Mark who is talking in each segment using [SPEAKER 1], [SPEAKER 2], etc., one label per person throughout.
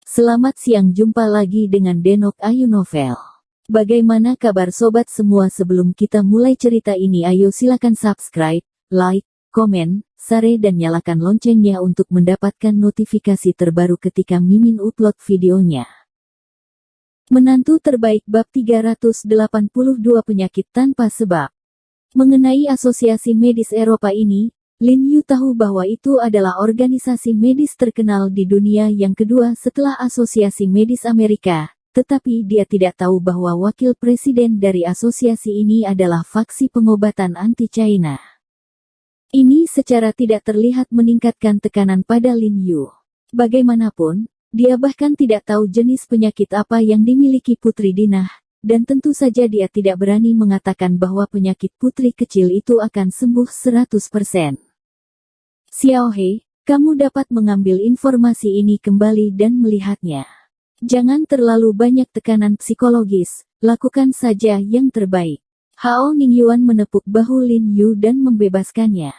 [SPEAKER 1] Selamat siang, jumpa lagi dengan Denok Ayu Novel. Bagaimana kabar sobat semua? Sebelum kita mulai cerita ini, ayo silakan subscribe, like, komen, share dan nyalakan loncengnya untuk mendapatkan notifikasi terbaru ketika Mimin upload videonya. Menantu terbaik bab 382 penyakit tanpa sebab. Mengenai Asosiasi Medis Eropa ini, Lin Yu tahu bahwa itu adalah organisasi medis terkenal di dunia yang kedua setelah Asosiasi Medis Amerika, tetapi dia tidak tahu bahwa wakil presiden dari asosiasi ini adalah faksi pengobatan anti-China. Ini secara tidak terlihat meningkatkan tekanan pada Lin Yu. Bagaimanapun, dia bahkan tidak tahu jenis penyakit apa yang dimiliki Putri Dinah, dan tentu saja dia tidak berani mengatakan bahwa penyakit putri kecil itu akan sembuh 100%. Xiao He, kamu dapat mengambil informasi ini kembali dan melihatnya. Jangan terlalu banyak tekanan psikologis, lakukan saja yang terbaik. Hao Ningyuan menepuk bahu Lin Yu dan membebaskannya.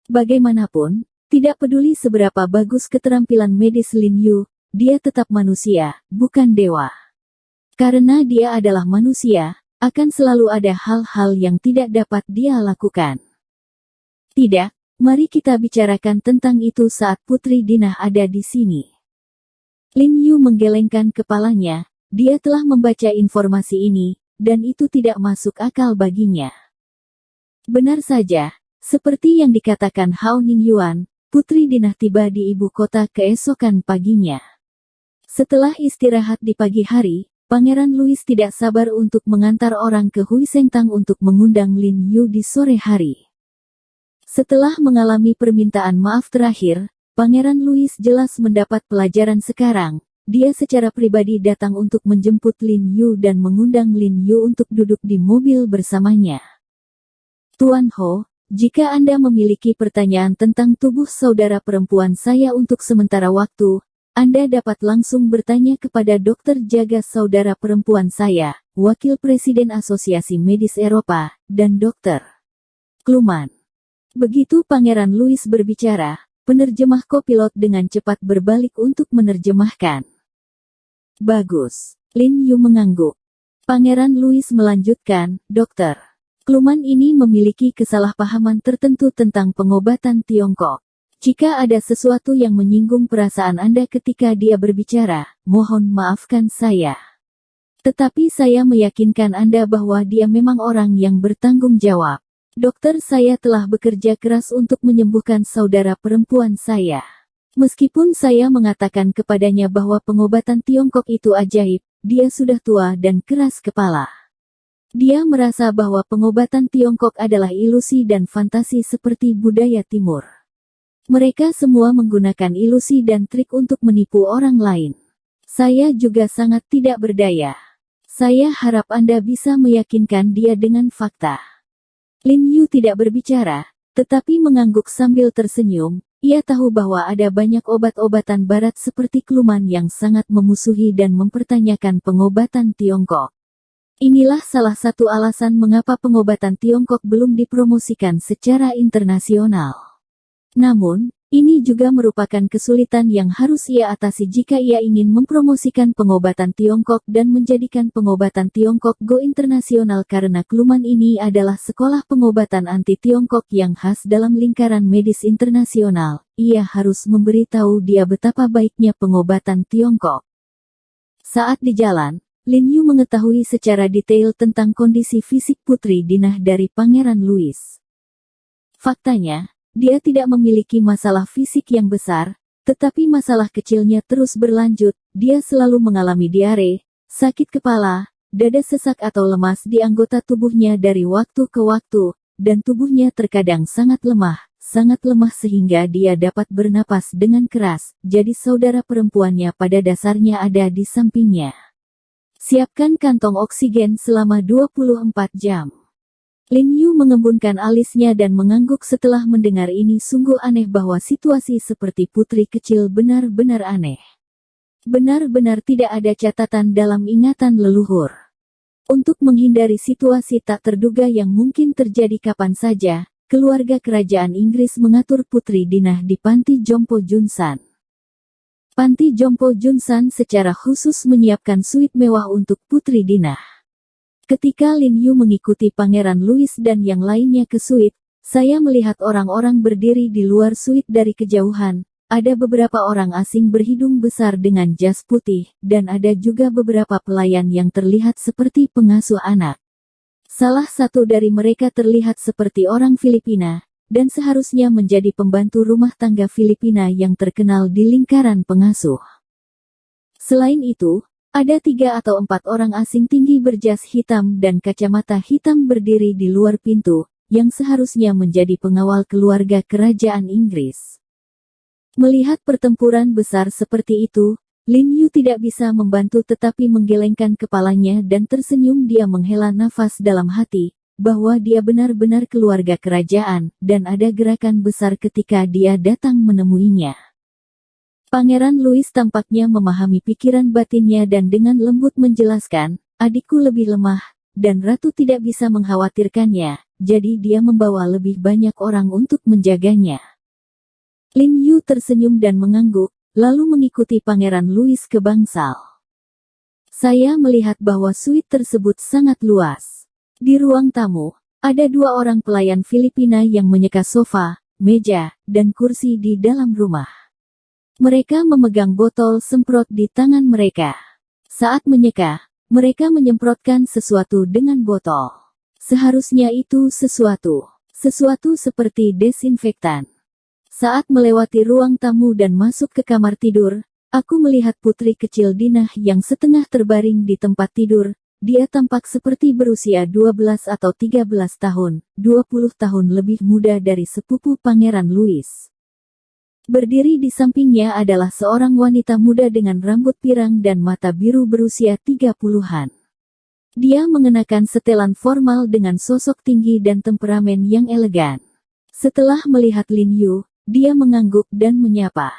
[SPEAKER 1] Bagaimanapun, tidak peduli seberapa bagus keterampilan medis Lin Yu, dia tetap manusia, bukan dewa. Karena dia adalah manusia, akan selalu ada hal-hal yang tidak dapat dia lakukan. Tidak, mari kita bicarakan tentang itu saat Putri Dinah ada di sini. Lin Yu menggelengkan kepalanya, dia telah membaca informasi ini, dan itu tidak masuk akal baginya. Benar saja, seperti yang dikatakan Hao Ningyuan, Putri Dinah tiba di ibu kota keesokan paginya. Setelah istirahat di pagi hari, Pangeran Louis tidak sabar untuk mengantar orang ke Huisengtang untuk mengundang Lin Yu di sore hari. Setelah mengalami permintaan maaf terakhir, Pangeran Louis jelas mendapat pelajaran sekarang. Dia secara pribadi datang untuk menjemput Lin Yu dan mengundang Lin Yu untuk duduk di mobil bersamanya. Tuan Ho, jika Anda memiliki pertanyaan tentang tubuh saudara perempuan saya untuk sementara waktu, Anda dapat langsung bertanya kepada dokter jaga saudara perempuan saya, Wakil Presiden Asosiasi Medis Eropa, dan Dr. Kluman. Begitu Pangeran Louis berbicara, penerjemah kopilot dengan cepat berbalik untuk menerjemahkan. Bagus. Lin Yu mengangguk. Pangeran Louis melanjutkan, Dokter Kluman ini memiliki kesalahpahaman tertentu tentang pengobatan Tiongkok. Jika ada sesuatu yang menyinggung perasaan Anda ketika dia berbicara, mohon maafkan saya. Tetapi saya meyakinkan Anda bahwa dia memang orang yang bertanggung jawab. Dokter, saya telah bekerja keras untuk menyembuhkan saudara perempuan saya. Meskipun saya mengatakan kepadanya bahwa pengobatan Tiongkok itu ajaib, dia sudah tua dan keras kepala. Dia merasa bahwa pengobatan Tiongkok adalah ilusi dan fantasi seperti budaya Timur. Mereka semua menggunakan ilusi dan trik untuk menipu orang lain. Saya juga sangat tidak berdaya. Saya harap Anda bisa meyakinkan dia dengan fakta. Lin Yu tidak berbicara, tetapi mengangguk sambil tersenyum. Ia tahu bahwa ada banyak obat-obatan barat seperti Kluman yang sangat memusuhi dan mempertanyakan pengobatan Tiongkok. Inilah salah satu alasan mengapa pengobatan Tiongkok belum dipromosikan secara internasional. Namun, ini juga merupakan kesulitan yang harus ia atasi jika ia ingin mempromosikan pengobatan Tiongkok dan menjadikan pengobatan Tiongkok go internasional karena Kluman ini adalah sekolah pengobatan anti-Tiongkok yang khas dalam lingkaran medis internasional. Ia harus memberitahu dia betapa baiknya pengobatan Tiongkok. Saat di jalan, Lin Yu mengetahui secara detail tentang kondisi fisik Putri Dinah dari Pangeran Louis. Faktanya, dia tidak memiliki masalah fisik yang besar, tetapi masalah kecilnya terus berlanjut. Dia selalu mengalami diare, sakit kepala, dada sesak atau lemas di anggota tubuhnya dari waktu ke waktu, dan tubuhnya terkadang sangat lemah sehingga dia dapat bernapas dengan keras. Jadi saudara perempuannya pada dasarnya ada di sampingnya. Siapkan kantong oksigen selama 24 jam. Lin Yu mengembunkan alisnya dan mengangguk setelah mendengar ini. Sungguh aneh bahwa situasi seperti putri kecil benar-benar aneh. Benar-benar tidak ada catatan dalam ingatan leluhur. Untuk menghindari situasi tak terduga yang mungkin terjadi kapan saja, keluarga kerajaan Inggris mengatur Putri Dinah di panti Jompo Junsan. Panti Jompo Junsan secara khusus menyiapkan suite mewah untuk Putri Dinah. Ketika Lin Yu mengikuti Pangeran Louis dan yang lainnya ke suite, saya melihat orang-orang berdiri di luar suite dari kejauhan. Ada beberapa orang asing berhidung besar dengan jas putih, dan ada juga beberapa pelayan yang terlihat seperti pengasuh anak. Salah satu dari mereka terlihat seperti orang Filipina, dan seharusnya menjadi pembantu rumah tangga Filipina yang terkenal di lingkaran pengasuh. Selain itu, ada 3 atau 4 orang asing tinggi berjas hitam dan kacamata hitam berdiri di luar pintu, yang seharusnya menjadi pengawal keluarga kerajaan Inggris. Melihat pertempuran besar seperti itu, Lin Yu tidak bisa membantu tetapi menggelengkan kepalanya dan tersenyum. Dia menghela nafas dalam hati, bahwa dia benar-benar keluarga kerajaan, dan ada gerakan besar ketika dia datang menemuinya. Pangeran Louis tampaknya memahami pikiran batinnya dan dengan lembut menjelaskan, adikku lebih lemah, dan ratu tidak bisa mengkhawatirkannya, jadi dia membawa lebih banyak orang untuk menjaganya. Lin Yu tersenyum dan mengangguk, lalu mengikuti Pangeran Louis ke bangsal. Saya melihat bahwa suite tersebut sangat luas. Di ruang tamu, ada 2 orang pelayan Filipina yang menyeka sofa, meja, dan kursi di dalam rumah. Mereka memegang botol semprot di tangan mereka. Saat menyeka, mereka menyemprotkan sesuatu dengan botol. Seharusnya itu sesuatu seperti desinfektan. Saat melewati ruang tamu dan masuk ke kamar tidur, aku melihat putri kecil Dinah yang setengah terbaring di tempat tidur. Dia tampak seperti berusia 12 atau 13 tahun, 20 tahun lebih muda dari sepupu Pangeran Louis. Berdiri di sampingnya adalah seorang wanita muda dengan rambut pirang dan mata biru berusia 30-an. Dia mengenakan setelan formal dengan sosok tinggi dan temperamen yang elegan. Setelah melihat Lin Yu, dia mengangguk dan menyapa.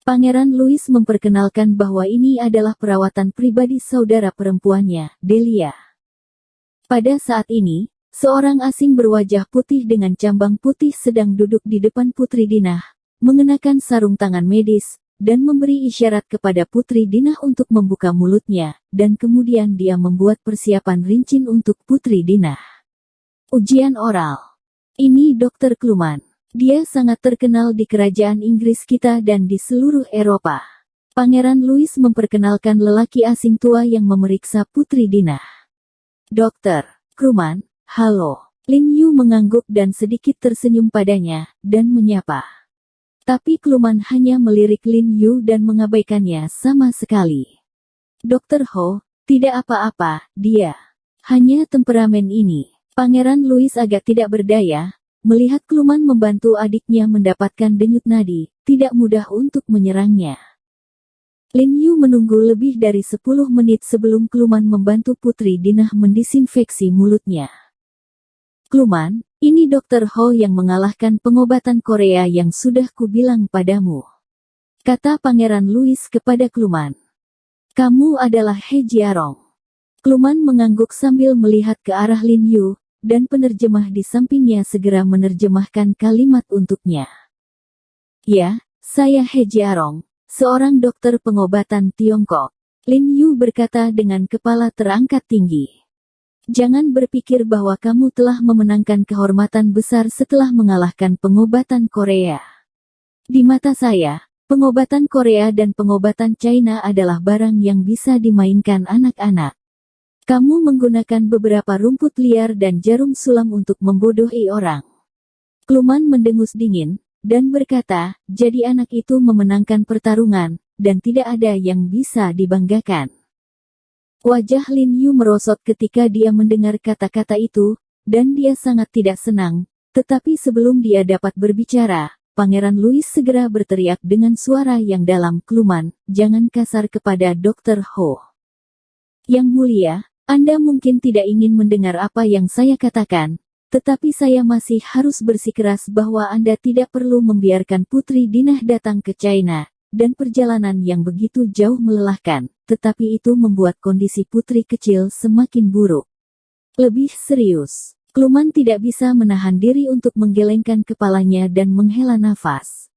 [SPEAKER 1] Pangeran Louis memperkenalkan bahwa ini adalah perawatan pribadi saudara perempuannya, Delia. Pada saat ini, seorang asing berwajah putih dengan cambang putih sedang duduk di depan Putri Dinah, mengenakan sarung tangan medis, dan memberi isyarat kepada Putri Dinah untuk membuka mulutnya, dan kemudian dia membuat persiapan rincin untuk Putri Dinah. Ujian oral. Ini Dr. Kluman. Dia sangat terkenal di kerajaan Inggris kita dan di seluruh Eropa. Pangeran Louis memperkenalkan lelaki asing tua yang memeriksa Putri Dinah. Dr. Kluman, halo. Lin Yu mengangguk dan sedikit tersenyum padanya, dan menyapa. Tapi Kluman hanya melirik Lin Yu dan mengabaikannya sama sekali. Dr. Ho, tidak apa-apa, dia hanya temperamen ini. Pangeran Louis agak tidak berdaya. Melihat Kluman membantu adiknya mendapatkan denyut nadi, tidak mudah untuk menyerangnya. Lin Yu menunggu lebih dari 10 menit sebelum Kluman membantu Putri Dinah mendisinfeksi mulutnya. Kluman, ini Dr. Ho yang mengalahkan pengobatan Korea yang sudah kubilang padamu. Kata Pangeran Louis kepada Kluman. Kamu adalah He Jiarong. Kluman mengangguk sambil melihat ke arah Lin Yu, dan penerjemah di sampingnya segera menerjemahkan kalimat untuknya. Ya, saya He Jiarong, seorang dokter pengobatan Tiongkok. Lin Yu berkata dengan kepala terangkat tinggi. Jangan berpikir bahwa kamu telah memenangkan kehormatan besar setelah mengalahkan pengobatan Korea. Di mata saya, pengobatan Korea dan pengobatan China adalah barang yang bisa dimainkan anak-anak. Kamu menggunakan beberapa rumput liar dan jarum sulam untuk membodohi orang. Kluman mendengus dingin, dan berkata, jadi anak itu memenangkan pertarungan, dan tidak ada yang bisa dibanggakan. Wajah Lin Yu merosot ketika dia mendengar kata-kata itu, dan dia sangat tidak senang, tetapi sebelum dia dapat berbicara, Pangeran Louis segera berteriak dengan suara yang dalam, Kluman, jangan kasar kepada Dr. Ho. Yang mulia, Anda mungkin tidak ingin mendengar apa yang saya katakan, tetapi saya masih harus bersikeras bahwa Anda tidak perlu membiarkan Putri Dinah datang ke China, dan perjalanan yang begitu jauh melelahkan, tetapi itu membuat kondisi putri kecil semakin buruk. Lebih serius, Kluman tidak bisa menahan diri untuk menggelengkan kepalanya dan menghela nafas.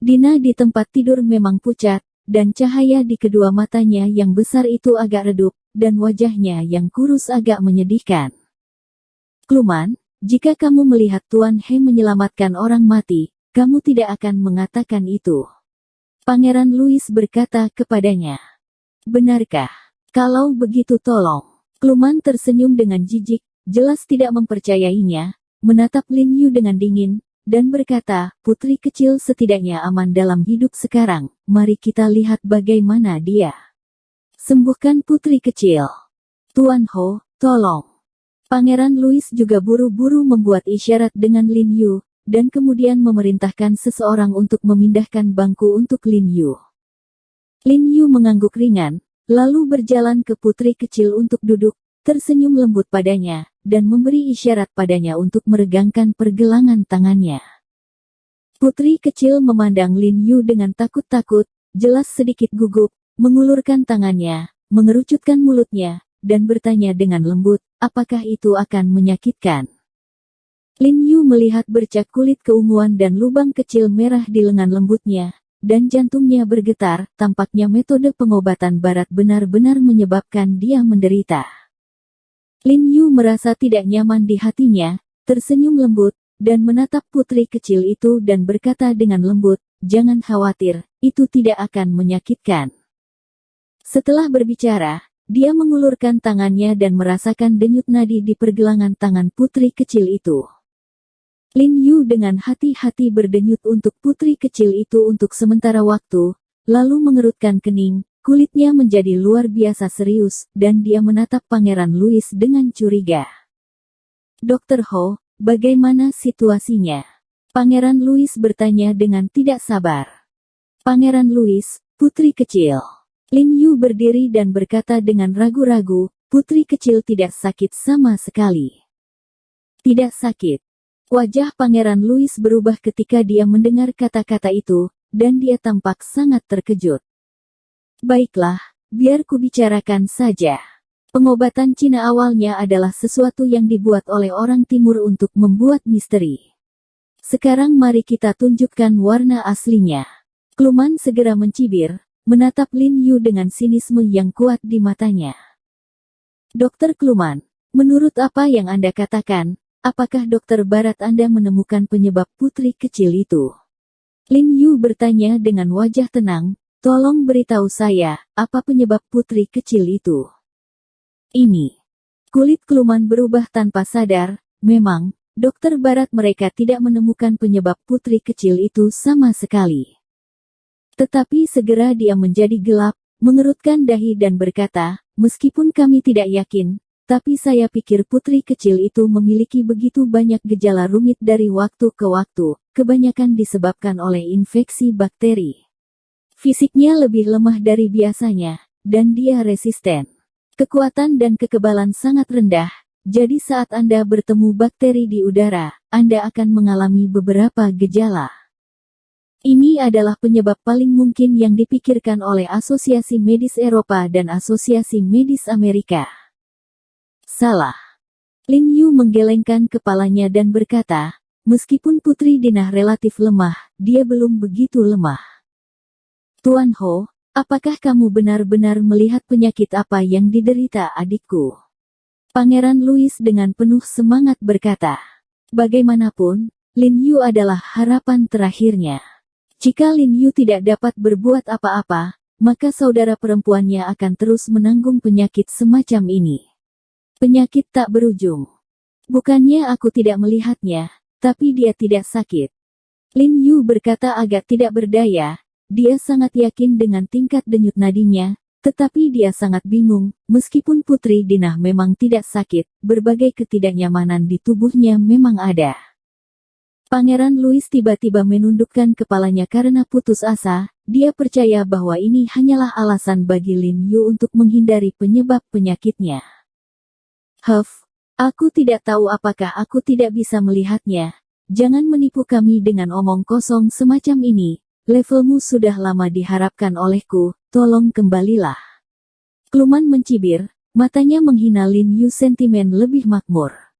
[SPEAKER 1] Dina di tempat tidur memang pucat, dan cahaya di kedua matanya yang besar itu agak redup, dan wajahnya yang kurus agak menyedihkan. Kluman, jika kamu melihat Tuan He menyelamatkan orang mati, kamu tidak akan mengatakan itu. Pangeran Louis berkata kepadanya. Benarkah? Kalau begitu tolong. Kluman tersenyum dengan jijik, jelas tidak mempercayainya, menatap Lin Yu dengan dingin, dan berkata, putri kecil setidaknya aman dalam hidup sekarang, mari kita lihat bagaimana dia. Sembuhkan putri kecil. Tuan Ho, tolong. Pangeran Louis juga buru-buru membuat isyarat dengan Lin Yu, dan kemudian memerintahkan seseorang untuk memindahkan bangku untuk Lin Yu. Lin Yu mengangguk ringan, lalu berjalan ke putri kecil untuk duduk, tersenyum lembut padanya, dan memberi isyarat padanya untuk meregangkan pergelangan tangannya. Putri kecil memandang Lin Yu dengan takut-takut, jelas sedikit gugup, mengulurkan tangannya, mengerucutkan mulutnya, dan bertanya dengan lembut, apakah itu akan menyakitkan? Lin Yu melihat bercak kulit keunguan dan lubang kecil merah di lengan lembutnya, dan jantungnya bergetar, tampaknya metode pengobatan barat benar-benar menyebabkan dia menderita. Lin Yu merasa tidak nyaman di hatinya, tersenyum lembut, dan menatap putri kecil itu dan berkata dengan lembut, jangan khawatir, itu tidak akan menyakitkan. Setelah berbicara, dia mengulurkan tangannya dan merasakan denyut nadi di pergelangan tangan putri kecil itu. Lin Yu dengan hati-hati berdenyut untuk putri kecil itu untuk sementara waktu, lalu mengerutkan kening, kulitnya menjadi luar biasa serius, dan dia menatap Pangeran Louis dengan curiga. Dr. Ho, bagaimana situasinya? Pangeran Louis bertanya dengan tidak sabar. Pangeran Louis, putri kecil. Lin Yu berdiri dan berkata dengan ragu-ragu, putri kecil tidak sakit sama sekali. Tidak sakit. Wajah Pangeran Louis berubah ketika dia mendengar kata-kata itu, dan dia tampak sangat terkejut. Baiklah, biar kubicarakan saja. Pengobatan Cina awalnya adalah sesuatu yang dibuat oleh orang Timur untuk membuat misteri. Sekarang mari kita tunjukkan warna aslinya. Kluman segera mencibir, menatap Lin Yu dengan sinisme yang kuat di matanya. Dokter Kluman, menurut apa yang Anda katakan, apakah dokter barat Anda menemukan penyebab putri kecil itu? Lin Yu bertanya dengan wajah tenang, tolong beritahu saya, apa penyebab putri kecil itu? Ini. Kulit Kluman berubah tanpa sadar, memang, dokter barat mereka tidak menemukan penyebab putri kecil itu sama sekali. Tetapi segera dia menjadi gelap, mengerutkan dahi dan berkata, meskipun kami tidak yakin, tapi saya pikir putri kecil itu memiliki begitu banyak gejala rumit dari waktu ke waktu, kebanyakan disebabkan oleh infeksi bakteri. Fisiknya lebih lemah dari biasanya, dan dia resisten. Kekuatan dan kekebalan sangat rendah, jadi saat Anda bertemu bakteri di udara, Anda akan mengalami beberapa gejala. Ini adalah penyebab paling mungkin yang dipikirkan oleh Asosiasi Medis Eropa dan Asosiasi Medis Amerika. Salah. Lin Yu menggelengkan kepalanya dan berkata, meskipun Putri Dinah relatif lemah, dia belum begitu lemah. Tuan Ho, apakah kamu benar-benar melihat penyakit apa yang diderita adikku? Pangeran Louis dengan penuh semangat berkata. Bagaimanapun, Lin Yu adalah harapan terakhirnya. Jika Lin Yu tidak dapat berbuat apa-apa, maka saudara perempuannya akan terus menanggung penyakit semacam ini. Penyakit tak berujung. Bukannya aku tidak melihatnya, tapi dia tidak sakit. Lin Yu berkata agak tidak berdaya, dia sangat yakin dengan tingkat denyut nadinya, tetapi dia sangat bingung, meskipun Putri Dinah memang tidak sakit, berbagai ketidaknyamanan di tubuhnya memang ada. Pangeran Louis tiba-tiba menundukkan kepalanya karena putus asa, dia percaya bahwa ini hanyalah alasan bagi Lin Yu untuk menghindari penyebab penyakitnya. Huff, aku tidak tahu apakah aku tidak bisa melihatnya. Jangan menipu kami dengan omong kosong semacam ini. Levelmu sudah lama diharapkan olehku, tolong kembalilah. Kluman mencibir, matanya menghina Lin Yu sentimen lebih makmur.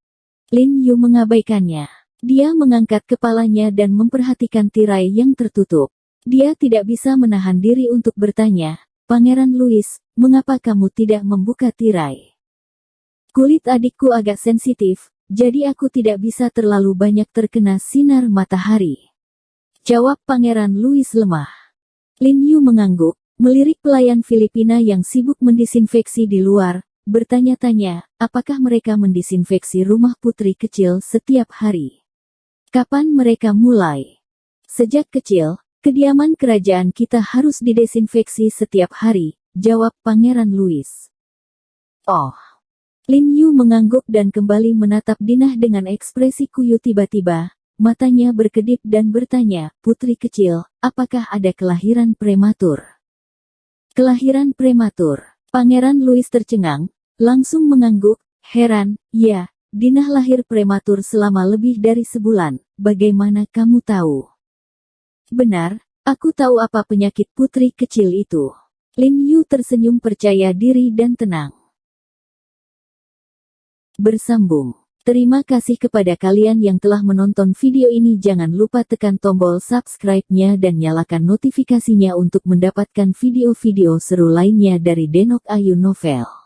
[SPEAKER 1] Lin Yu mengabaikannya. Dia mengangkat kepalanya dan memperhatikan tirai yang tertutup. Dia tidak bisa menahan diri untuk bertanya, "Pangeran Louis, mengapa kamu tidak membuka tirai?" "Kulit adikku agak sensitif, jadi aku tidak bisa terlalu banyak terkena sinar matahari," jawab Pangeran Louis lemah. Lin Yu mengangguk, melirik pelayan Filipina yang sibuk mendisinfeksi di luar, bertanya-tanya, apakah mereka mendisinfeksi rumah putri kecil setiap hari? Kapan mereka mulai? Sejak kecil, kediaman kerajaan kita harus didesinfeksi setiap hari, jawab Pangeran Louis. Oh. Lin Yu mengangguk dan kembali menatap Dinah dengan ekspresi kuyu tiba-tiba, matanya berkedip dan bertanya, "Putri kecil, apakah ada kelahiran prematur?" Kelahiran prematur. Pangeran Louis tercengang, langsung mengangguk, heran, "Ya, Dinah lahir prematur selama lebih dari sebulan, bagaimana kamu tahu?" "Benar, aku tahu apa penyakit putri kecil itu." Lin Yu tersenyum percaya diri dan tenang. Bersambung. Terima kasih kepada kalian yang telah menonton video ini. Jangan lupa tekan tombol subscribe-nya dan nyalakan notifikasinya untuk mendapatkan video-video seru lainnya dari Denok Ayu Novel.